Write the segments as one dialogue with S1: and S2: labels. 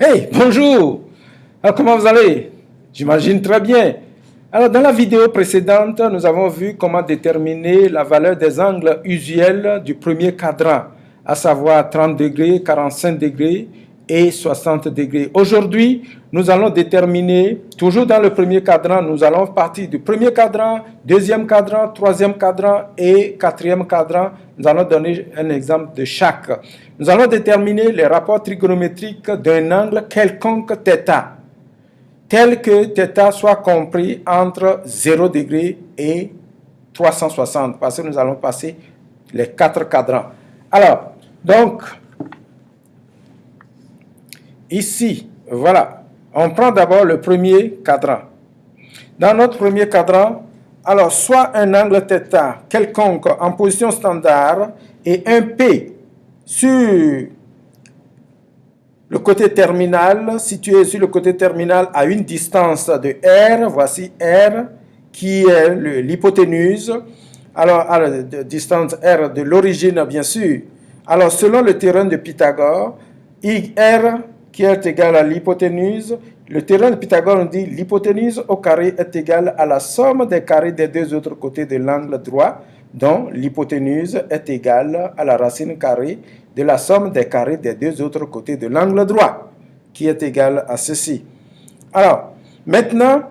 S1: Hey, bonjour! Alors, comment vous allez? J'imagine très bien. Alors, dans la vidéo précédente, nous avons vu comment déterminer la valeur des angles usuels du premier cadran, à savoir 30 degrés, 45 degrés et 60 degrés. Aujourd'hui, nous allons déterminer, toujours dans le premier cadran, nous allons partir du premier cadran, deuxième cadran, troisième cadran et quatrième cadran. Nous allons donner un exemple de chaque. Nous allons déterminer les rapports trigonométriques d'un angle quelconque θ, tel que θ soit compris entre 0 degré et 360, parce que nous allons passer les 4 cadrans. Alors, donc, ici, voilà, on prend d'abord le premier cadran. Dans notre premier cadran, alors, soit un angle θ quelconque en position standard et un P sur le côté terminal, situé sur le côté terminal à une distance de R, voici R, qui est l'hypoténuse, alors à la distance R de l'origine, bien sûr. Alors, selon le théorème de Pythagore, R qui est égal à l'hypoténuse, le théorème de Pythagore nous dit l'hypoténuse au carré est égale à la somme des carrés des deux autres côtés de l'angle droit, dont l'hypoténuse est égale à la racine carrée de la somme des carrés des deux autres côtés de l'angle droit, qui est égal à ceci. Alors, maintenant,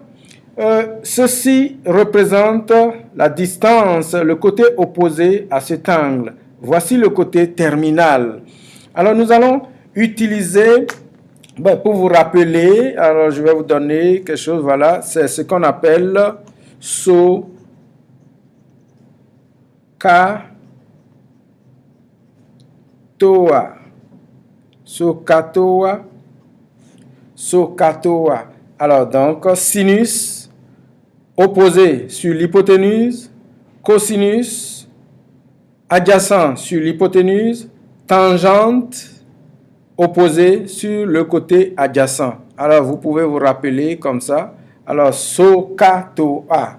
S1: ceci représente la distance, le côté opposé à cet angle. Voici le côté terminal. Alors, nous allons utiliser, pour vous rappeler, alors je vais vous donner quelque chose, voilà, c'est ce qu'on appelle SOHCAHTOA. SOHCAHTOA. Alors, donc, sinus opposé sur l'hypoténuse, cosinus adjacent sur l'hypoténuse, tangente opposé sur le côté adjacent. Alors, vous pouvez vous rappeler comme ça. Alors, SOHCAHTOA.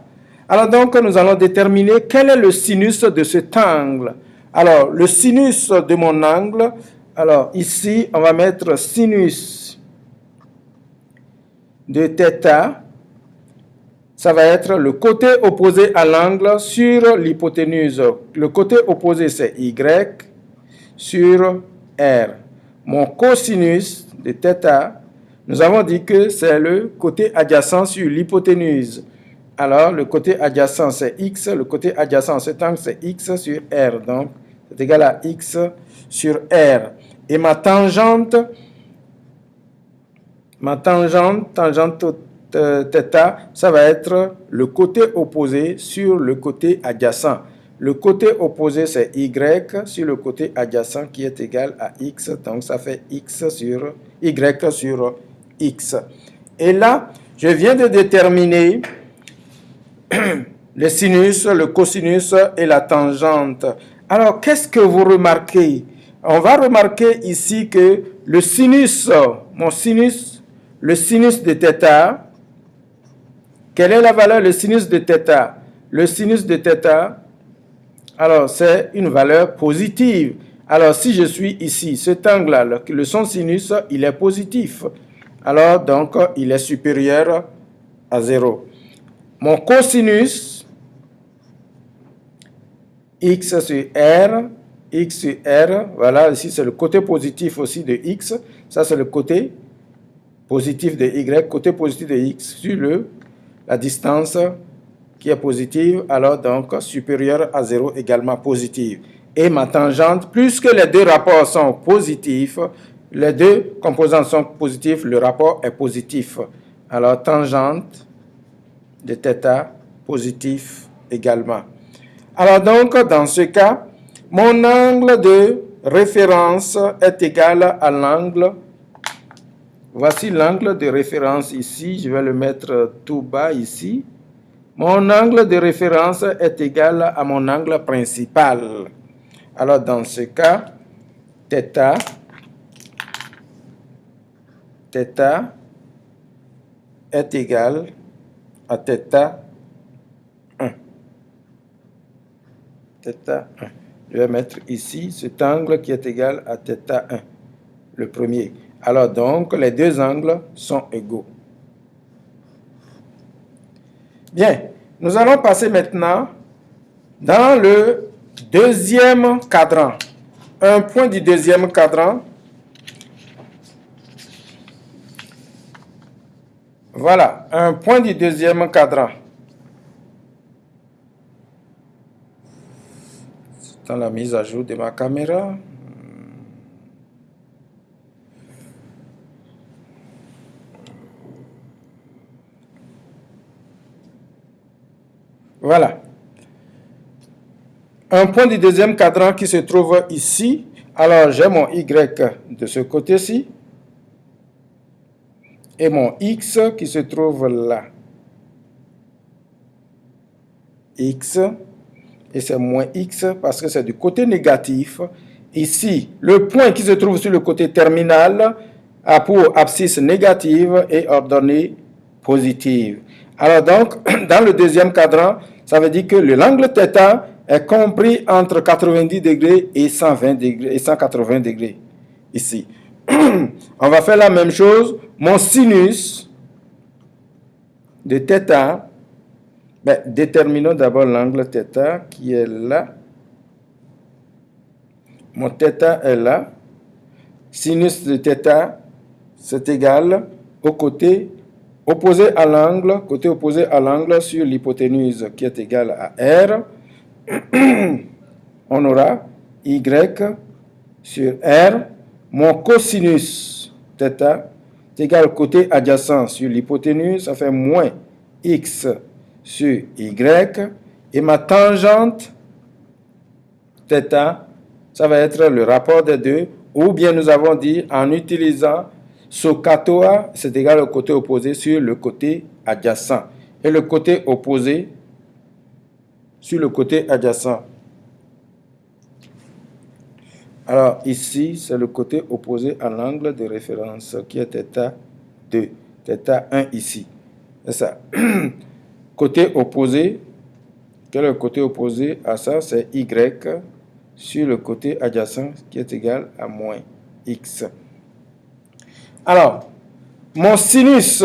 S1: Alors, donc, nous allons déterminer quel est le sinus de cet angle. Alors, le sinus de mon angle, alors ici, on va mettre sinus de θ. Ça va être le côté opposé à l'angle sur l'hypoténuse. Le côté opposé, c'est Y sur R. Mon cosinus de θ, nous avons dit que c'est le côté adjacent sur l'hypoténuse. Alors, le côté adjacent, c'est X. Le côté adjacent à cet angle, c'est X sur R. Donc, c'est égal à X sur R. Et ma tangente θ, ça va être le côté opposé sur le côté adjacent. Le côté opposé, c'est Y sur le côté adjacent qui est égal à X. Donc, ça fait X sur Y sur X. Et là, je viens de déterminer le sinus, le cosinus et la tangente. Alors, qu'est-ce que vous remarquez? On va remarquer ici que le sinus, le sinus de θ, quelle est la valeur, le sinus de θ? Le sinus de θ, alors c'est une valeur positive. Alors si je suis ici, cet angle-là, son sinus, il est positif. Alors donc, il est supérieur à 0. Mon cosinus, X sur R, voilà, ici c'est le côté positif aussi de X. Ça c'est le côté positif de Y, côté positif de X sur la distance qui est positive, alors donc supérieure à 0 également positive. Et ma tangente, puisque les deux rapports sont positifs, les deux composantes sont positifs, le rapport est positif. Alors tangente de θ positif également. Alors donc dans ce cas, mon angle de référence est égal à l'angle. Voici l'angle de référence ici, je vais le mettre tout bas ici. Mon angle de référence est égal à mon angle principal. Alors, dans ce cas, θ est égal à θ1. θ1. Je vais mettre ici cet angle qui est égal à θ1, le premier. Alors donc, les deux angles sont égaux. Bien, nous allons passer maintenant dans le deuxième cadran. Un point du deuxième cadran. Voilà, un point du deuxième cadran. Dans la mise à jour de ma caméra. Voilà. Un point du deuxième cadran qui se trouve ici. Alors, j'ai mon Y de ce côté-ci. Et mon X qui se trouve là. X. Et c'est moins X parce que c'est du côté négatif. Ici, le point qui se trouve sur le côté terminal a pour abscisse négative et ordonnée positive. Alors donc, dans le deuxième cadran, ça veut dire que l'angle θ est compris entre 90 degrés et 120 degrés et 180 degrés. Ici. On va faire la même chose. Mon sinus de θ, déterminons d'abord l'angle θ qui est là. Mon θ est là. Sinus de θ, c'est égal au côté opposé à l'angle, côté opposé à l'angle sur l'hypoténuse qui est égal à R. On aura Y sur R. Mon cosinus θ est égal au côté adjacent sur l'hypoténuse, ça fait moins X sur Y. Et ma tangente θ, ça va être le rapport des deux, ou bien nous avons dit en utilisant SOHCAHTOA, c'est égal au côté opposé sur le côté adjacent. Et le côté opposé sur le côté adjacent. Alors ici, c'est le côté opposé à l'angle de référence qui est θ2, θ1 ici. C'est ça. Côté opposé, quel est le côté opposé à ça? C'est Y sur le côté adjacent qui est égal à moins X. Alors, mon sinus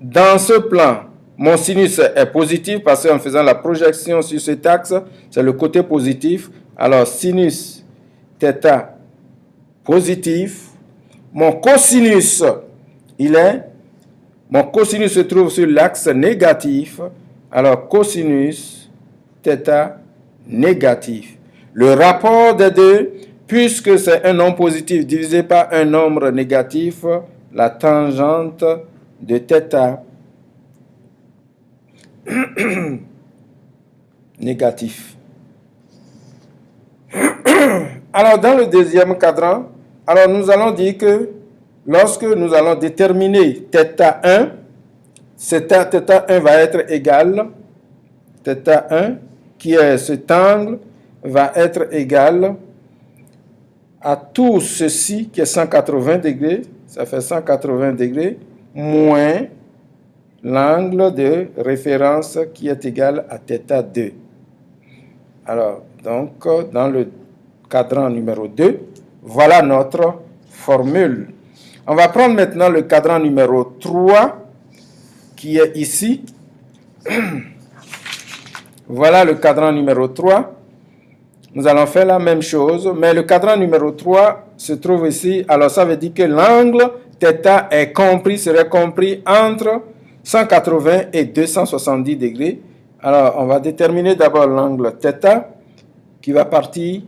S1: dans ce plan, mon sinus est positif parce qu'en faisant la projection sur cet axe, c'est le côté positif. Alors, sinus θ positif. Mon cosinus, mon cosinus se trouve sur l'axe négatif. Alors, cosinus θ négatif. Le rapport des deux, puisque c'est un nombre positif divisé par un nombre négatif, la tangente de θ négatif. Alors, dans le deuxième cadran, alors nous allons dire que lorsque nous allons déterminer θ1, θ1 va être égal, θ1 qui est cet angle, va être égal à tout ceci qui est 180 degrés, ça fait 180 degrés, moins l'angle de référence qui est égal à θ2. Alors, donc, dans le cadran numéro 2, voilà notre formule. On va prendre maintenant le cadran numéro 3, qui est ici. Voilà le cadran numéro 3. Nous allons faire la même chose, mais le cadran numéro 3 se trouve ici. Alors, ça veut dire que l'angle θ est compris, serait compris entre 180 et 270 degrés. Alors, on va déterminer d'abord l'angle θ qui va partir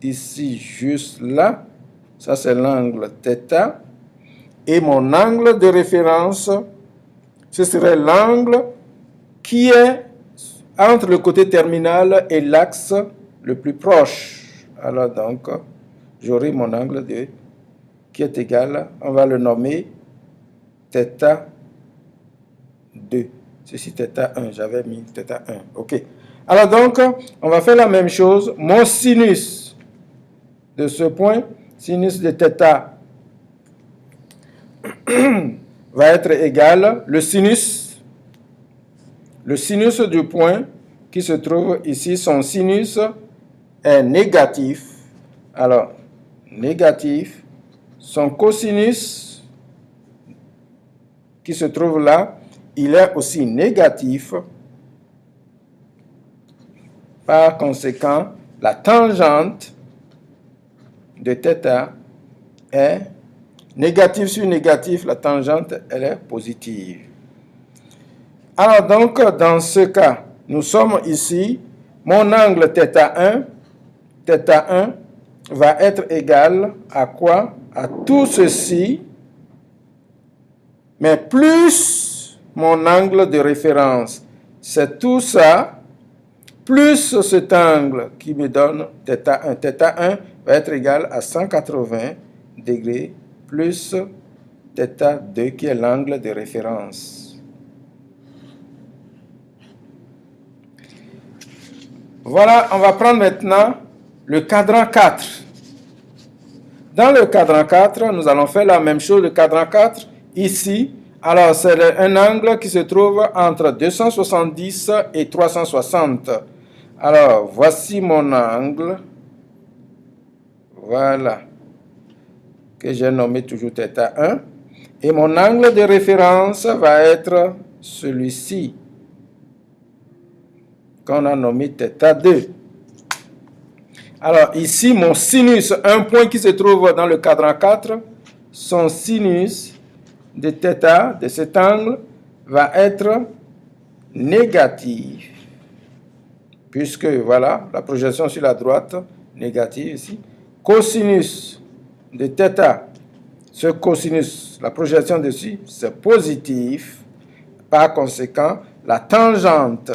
S1: d'ici juste là. Ça, c'est l'angle θ. Et mon angle de référence, ce serait l'angle qui est entre le côté terminal et l'axe le plus proche. Alors donc, j'aurai mon angle qui est égal, on va le nommer θ2. Ceci θ1, j'avais mis θ1. OK. Alors donc, on va faire la même chose. Mon sinus de ce point, sinus de θ va être égal, le sinus du point qui se trouve ici, son sinus est négatif. Alors, négatif, son cosinus qui se trouve là, il est aussi négatif. Par conséquent, la tangente de θ est négative sur négatif, la tangente, elle est positive. Alors donc, dans ce cas, nous sommes ici, mon angle θ1 va être égal à quoi? À tout ceci, mais plus mon angle de référence. C'est tout ça, plus cet angle qui me donne θ1. θ1 va être égal à 180 degrés plus θ2 qui est l'angle de référence. Voilà, on va prendre maintenant le cadran 4. Dans le cadran 4, nous allons faire la même chose. Le cadran 4, ici, alors c'est un angle qui se trouve entre 270 et 360. Alors, voici mon angle. Voilà. Que j'ai nommé toujours θ1. Et mon angle de référence va être celui-ci, qu'on a nommé θ2. Alors ici, mon sinus, un point qui se trouve dans le cadran 4, son sinus de θ, de cet angle, va être négatif. Puisque, voilà, la projection sur la droite, négative ici. Cosinus de θ, ce cosinus, la projection dessus, c'est positif. Par conséquent, la tangente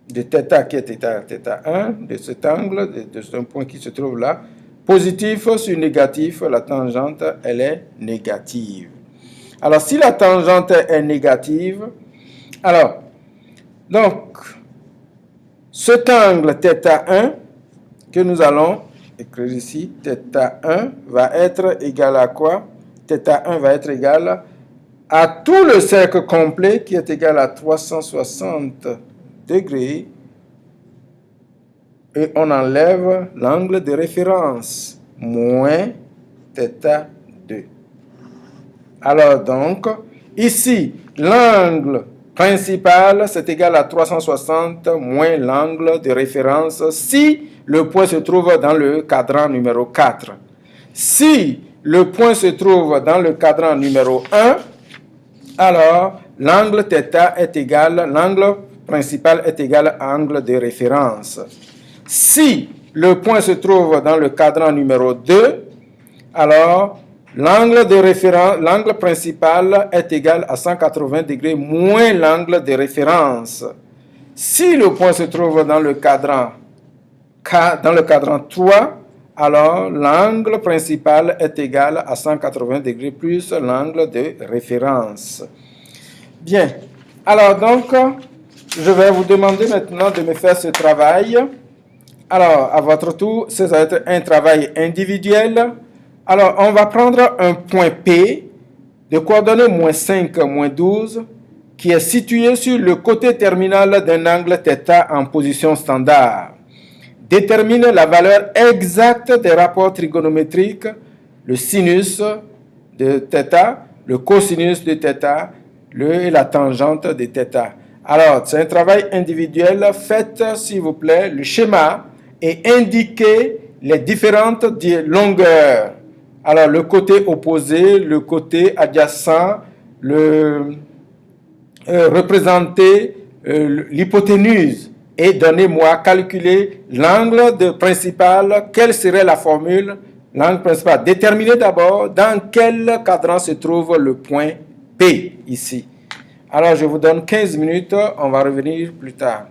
S1: de θ qui est θ1, de cet angle, de ce point qui se trouve là, positif sur négatif, la tangente, elle est négative. Alors, si la tangente est négative, alors, donc, cet angle θ1 que nous allons écrire ici, θ1 va être égal à quoi? θ1 va être égal à tout le cercle complet qui est égal à 360 degrés, et on enlève l'angle de référence, moins θ2. Alors donc, ici, l'angle principal, c'est égal à 360 moins l'angle de référence si le point se trouve dans le cadran numéro 4. Si le point se trouve dans le cadran numéro 1, alors l'angle θ est égal, l'angle principal est égal à l'angle de référence. Si le point se trouve dans le cadran numéro 2, alors l'angle de référence, l'angle principal est égal à 180 degrés moins l'angle de référence. Si le point se trouve dans le cadran 3, alors l'angle principal est égal à 180 degrés plus l'angle de référence. Bien, alors donc, je vais vous demander maintenant de me faire ce travail. Alors, à votre tour, ça va être un travail individuel. Alors, on va prendre un point P de coordonnées moins 5, moins 12, qui est situé sur le côté terminal d'un angle θ en position standard. Détermine la valeur exacte des rapports trigonométriques, le sinus de θ, le cosinus de θ, et la tangente de θ. Alors, c'est un travail individuel. Faites, s'il vous plaît, le schéma et indiquez les différentes longueurs. Alors, le côté opposé, le côté adjacent, représentez l'hypoténuse et donnez-moi, calculer l'angle principal. Quelle serait la formule? L'angle principal. Déterminez d'abord dans quel cadran se trouve le point P ici. Alors, je vous donne 15 minutes. On va revenir plus tard.